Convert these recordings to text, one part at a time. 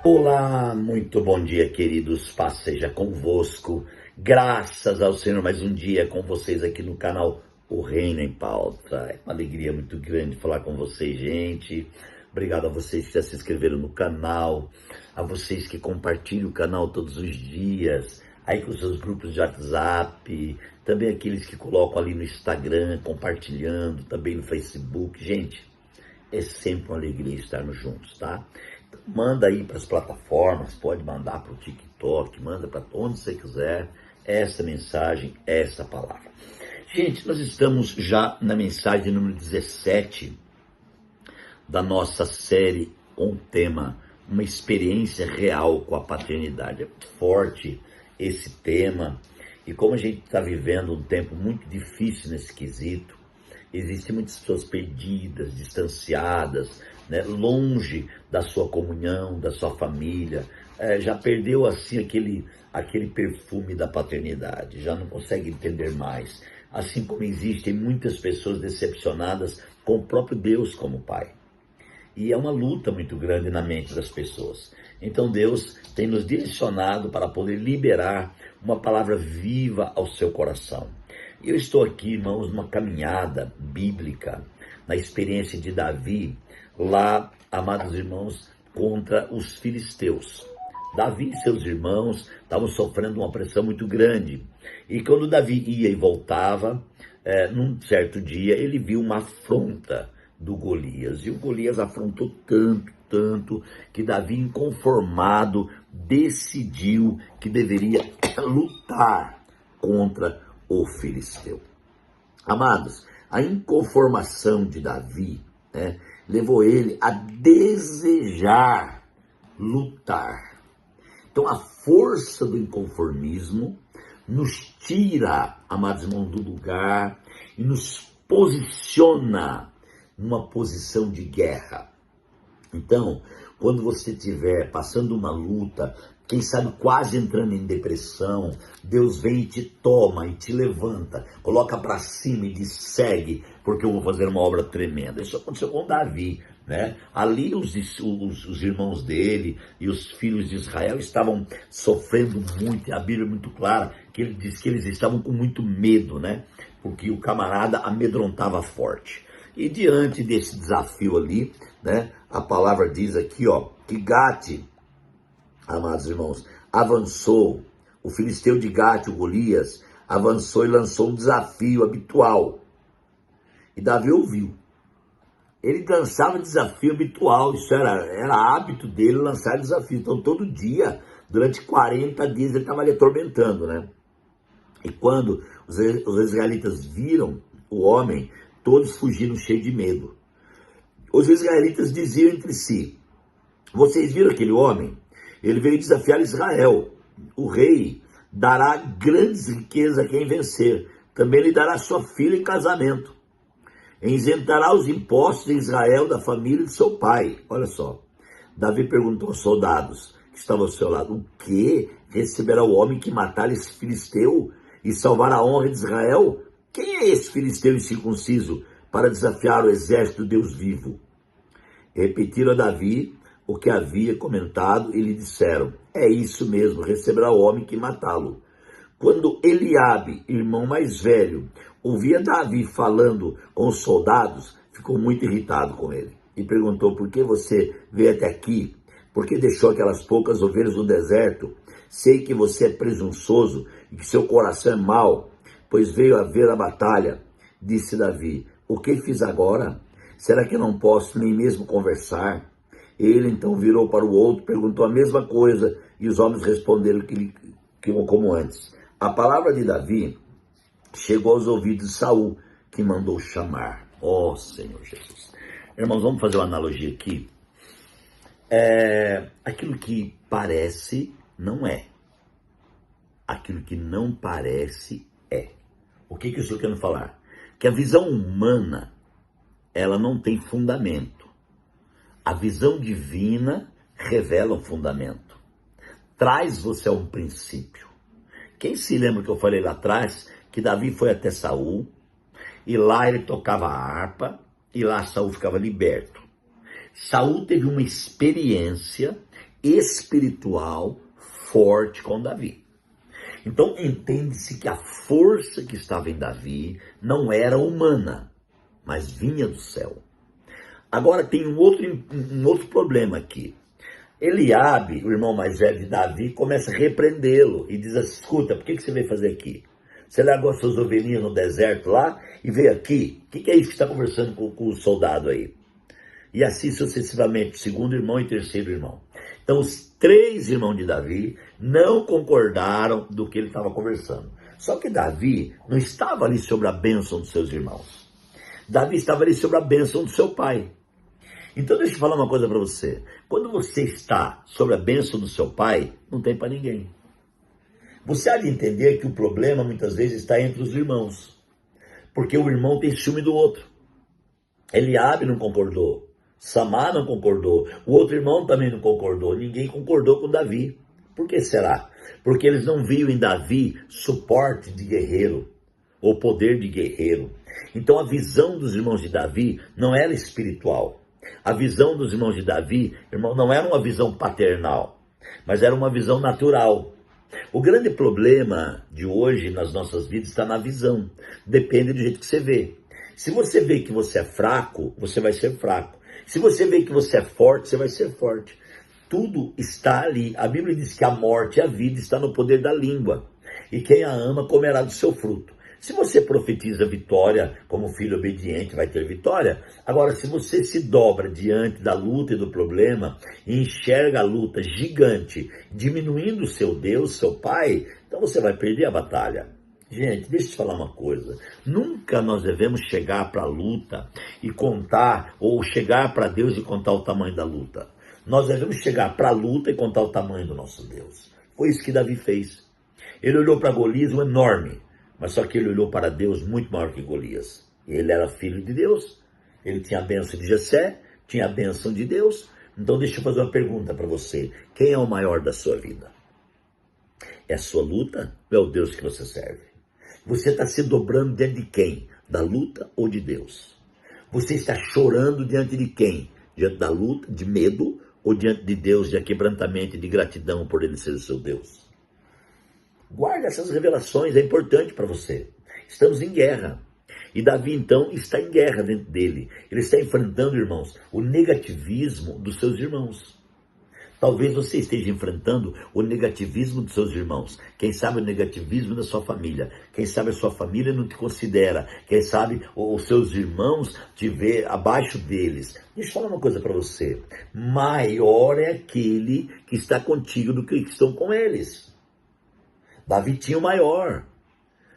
Olá, muito bom dia, queridos. Paz seja convosco. Graças ao Senhor, mais um dia com vocês aqui no canal O Reino em Pauta. É uma alegria muito grande falar com vocês, gente. Obrigado a vocês que já se inscreveram no canal, a vocês que compartilham o canal todos os dias, aí com os seus grupos de WhatsApp, também aqueles que colocam ali no Instagram, compartilhando, também no Facebook. Gente, é sempre uma alegria estarmos juntos, tá? Então, manda aí para as plataformas, pode mandar para o TikTok, manda para onde você quiser essa mensagem, essa palavra. Gente, nós estamos já na mensagem número 17 da nossa série com o tema Uma Experiência Real com a Paternidade. É muito forte esse tema, e como a gente está vivendo um tempo muito difícil nesse quesito, existem muitas pessoas perdidas, distanciadas, né, longe da sua comunhão, da sua família, já perdeu assim aquele perfume da paternidade, já não consegue entender mais. Assim como existem muitas pessoas decepcionadas com o próprio Deus como Pai. E é uma luta muito grande na mente das pessoas. Então Deus tem nos direcionado para poder liberar uma palavra viva ao seu coração. Eu estou aqui, irmãos, numa caminhada bíblica, na experiência de Davi, lá, amados irmãos, contra os filisteus. Davi e seus irmãos estavam sofrendo uma pressão muito grande. E quando Davi ia e voltava, num certo dia, ele viu uma afronta do Golias. E o Golias afrontou tanto, que Davi, inconformado, decidiu que deveria lutar contra o filisteu. Amados, a inconformação de Davi, né, levou ele a desejar lutar. Então a força do inconformismo nos tira, amados irmãos, do lugar e nos posiciona numa posição de guerra. Então, quando você estiver passando uma luta, quem sabe quase entrando em depressão, Deus vem e te toma e te levanta, coloca para cima e diz: segue, porque eu vou fazer uma obra tremenda. Isso aconteceu com Davi, né? Ali os irmãos dele e os filhos de Israel estavam sofrendo muito, e a Bíblia é muito clara que ele diz que eles estavam com muito medo, né? Porque o camarada amedrontava forte. E diante desse desafio ali, né, a palavra diz aqui, ó, que Gate, amados irmãos, avançou, o filisteu de Gate, o Golias, avançou e lançou um desafio habitual. E Davi ouviu. Ele lançava desafio habitual, isso era hábito dele lançar desafio. Então todo dia, durante 40 dias, ele estava ali atormentando, né? E quando os israelitas viram o homem, todos fugiram cheios de medo. Os israelitas diziam entre si: vocês viram aquele homem? Ele veio desafiar Israel. O rei dará grandes riquezas a quem vencer. Também lhe dará sua filha em casamento. Isentará os impostos em Israel da família de seu pai. Olha só. Davi perguntou aos soldados que estavam ao seu lado: o que receberá o homem que matar esse filisteu e salvar a honra de Israel? Quem é esse filisteu incircunciso para desafiar o exército do Deus vivo? Repetiram a Davi o que havia comentado e lhe disseram: é isso mesmo, receberá o homem que matá-lo. Quando Eliabe, irmão mais velho, ouvia Davi falando com os soldados, ficou muito irritado com ele e perguntou: por que você veio até aqui? Por que deixou aquelas poucas ovelhas no deserto? Sei que você é presunçoso e que seu coração é mau, pois veio a ver a batalha. Disse Davi: o que fiz agora? Será que não posso nem mesmo conversar? Ele então virou para o outro, perguntou a mesma coisa, e os homens responderam como antes. A palavra de Davi chegou aos ouvidos de Saul, que mandou chamar. Ó Senhor Jesus. Irmãos, vamos fazer uma analogia aqui. Aquilo que parece não é. Aquilo que não parece é. O que eu estou querendo falar? Que a visão humana, ela não tem fundamento. A visão divina revela um fundamento. Traz você a um princípio. Quem se lembra que eu falei lá atrás que Davi foi até Saul e lá ele tocava a harpa e lá Saul ficava liberto. Saul teve uma experiência espiritual forte com Davi. Então entende-se que a força que estava em Davi não era humana, mas vinha do céu. Agora tem um outro problema aqui. Eliabe, o irmão mais velho de Davi, começa a repreendê-lo e diz assim: escuta, por que você veio fazer aqui? Você largou as suas ovelhinhas no deserto lá e veio aqui? O que é isso que está conversando com o soldado aí? E assim sucessivamente, segundo irmão e terceiro irmão. Então os três irmãos de Davi não concordaram do que ele estava conversando. Só que Davi não estava ali sobre a bênção dos seus irmãos. Davi estava ali sobre a bênção do seu pai. Então deixa eu falar uma coisa para você. Quando você está sobre a bênção do seu pai, não tem para ninguém. Você há de entender que o problema muitas vezes está entre os irmãos. Porque o irmão tem ciúme do outro. Eliabe não concordou. Samar não concordou. O outro irmão também não concordou. Ninguém concordou com Davi. Por que será? Porque eles não viam em Davi suporte de guerreiro. Ou poder de guerreiro. Então a visão dos irmãos de Davi não era espiritual. A visão dos irmãos de Davi, irmão, não era uma visão paternal, mas era uma visão natural. O grande problema de hoje nas nossas vidas está na visão. Depende do jeito que você vê. Se você vê que você é fraco, você vai ser fraco. Se você vê que você é forte, você vai ser forte. Tudo está ali. A Bíblia diz que a morte e a vida está no poder da língua. E quem a ama comerá do seu fruto. Se você profetiza vitória, como filho obediente vai ter vitória. Agora, se você se dobra diante da luta e do problema, e enxerga a luta gigante, diminuindo o seu Deus, seu Pai, então você vai perder a batalha. Gente, deixa eu te falar uma coisa. Nunca nós devemos chegar para a luta e contar, ou chegar para Deus e contar o tamanho da luta. Nós devemos chegar para a luta e contar o tamanho do nosso Deus. Foi isso que Davi fez. Ele olhou para Golias, um enorme. Mas só que ele olhou para Deus muito maior que Golias. Ele era filho de Deus, ele tinha a bênção de Jessé, tinha a bênção de Deus. Então deixa eu fazer uma pergunta para você. Quem é o maior da sua vida? É a sua luta ou é o Deus que você serve? Você está se dobrando diante de quem? Da luta ou de Deus? Você está chorando diante de quem? Diante da luta, de medo, ou diante de Deus, de quebrantamento e de gratidão por ele ser o seu Deus? Guarda essas revelações, é importante para você. Estamos em guerra. E Davi, então, está em guerra dentro dele. Ele está enfrentando, irmãos, o negativismo dos seus irmãos. Talvez você esteja enfrentando o negativismo dos seus irmãos. Quem sabe o negativismo da sua família. Quem sabe a sua família não te considera. Quem sabe os seus irmãos te vê abaixo deles. Deixa eu falar uma coisa para você. Maior é aquele que está contigo do que estão com eles. Davi tinha o maior.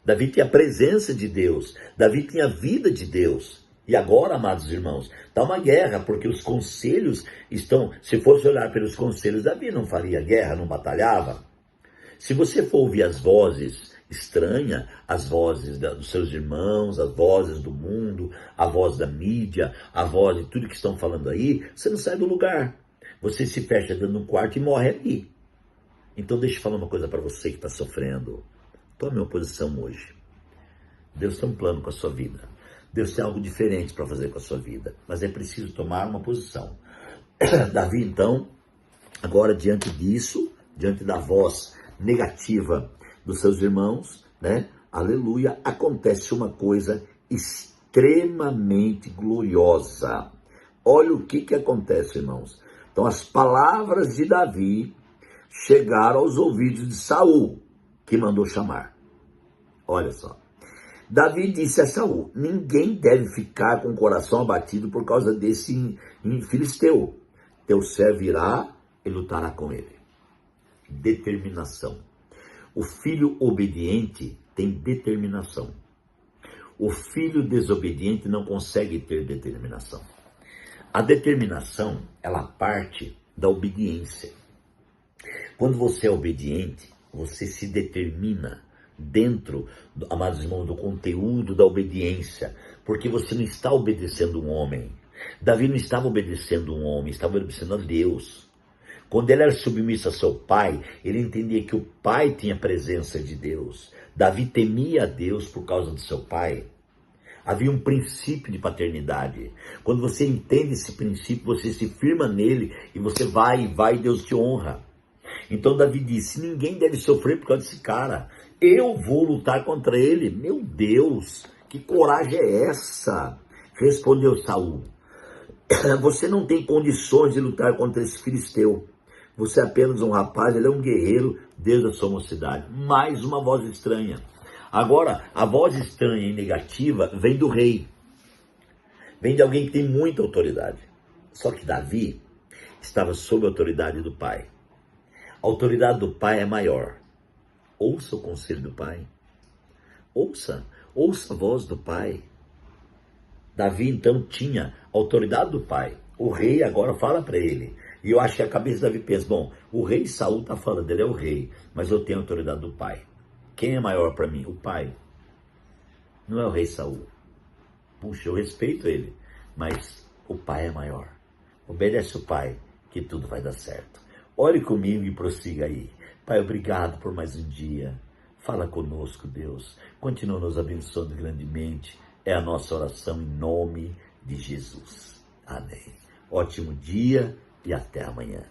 Davi tinha a presença de Deus. Davi tinha a vida de Deus. E agora, amados irmãos, está uma guerra, porque os conselhos estão... Se fosse olhar pelos conselhos, Davi não faria guerra, não batalhava. Se você for ouvir as vozes estranhas, as vozes dos seus irmãos, as vozes do mundo, a voz da mídia, a voz de tudo que estão falando aí, você não sai do lugar. Você se fecha dentro de um quarto e morre ali. Então deixa eu falar uma coisa para você que está sofrendo. Tome uma posição hoje. Deus tem um plano com a sua vida. Deus tem algo diferente para fazer com a sua vida. Mas é preciso tomar uma posição. Davi, então, agora diante disso, diante da voz negativa dos seus irmãos, né? Aleluia, acontece uma coisa extremamente gloriosa. Olha o que acontece, irmãos. Então as palavras de Davi chegaram aos ouvidos de Saul, que mandou chamar. Olha só. Davi disse a Saul: ninguém deve ficar com o coração abatido por causa desse filisteu. Teu servo irá e lutará com ele. Determinação. O filho obediente tem determinação. O filho desobediente não consegue ter determinação. A determinação, ela parte da obediência. Quando você é obediente, você se determina dentro, amados irmãos, do conteúdo da obediência, porque você não está obedecendo um homem. Davi não estava obedecendo um homem, estava obedecendo a Deus. Quando ele era submisso a seu pai, ele entendia que o pai tinha a presença de Deus. Davi temia a Deus por causa do seu pai. Havia um princípio de paternidade. Quando você entende esse princípio, você se firma nele e você vai, e Deus te honra. Então Davi disse, ninguém deve sofrer por causa desse cara. Eu vou lutar contra ele. Meu Deus, que coragem é essa? Respondeu Saul, você não tem condições de lutar contra esse filisteu. Você é apenas um rapaz, ele é um guerreiro desde a sua mocidade. Mais uma voz estranha. Agora, a voz estranha e negativa vem do rei. Vem de alguém que tem muita autoridade. Só que Davi estava sob a autoridade do pai. A autoridade do pai é maior. Ouça o conselho do pai. Ouça a voz do pai. Davi então tinha a autoridade do pai. O rei agora fala para ele. E eu acho que a cabeça de Davi pensa, bom, o rei Saul está falando, ele é o rei, mas eu tenho a autoridade do pai. Quem é maior para mim? O pai. Não é o rei Saul. Puxa, eu respeito ele, mas o pai é maior. Obedece o pai, que tudo vai dar certo. Ore comigo e prossiga aí. Pai, obrigado por mais um dia. Fala conosco, Deus. Continua nos abençoando grandemente. É a nossa oração em nome de Jesus. Amém. Ótimo dia e até amanhã.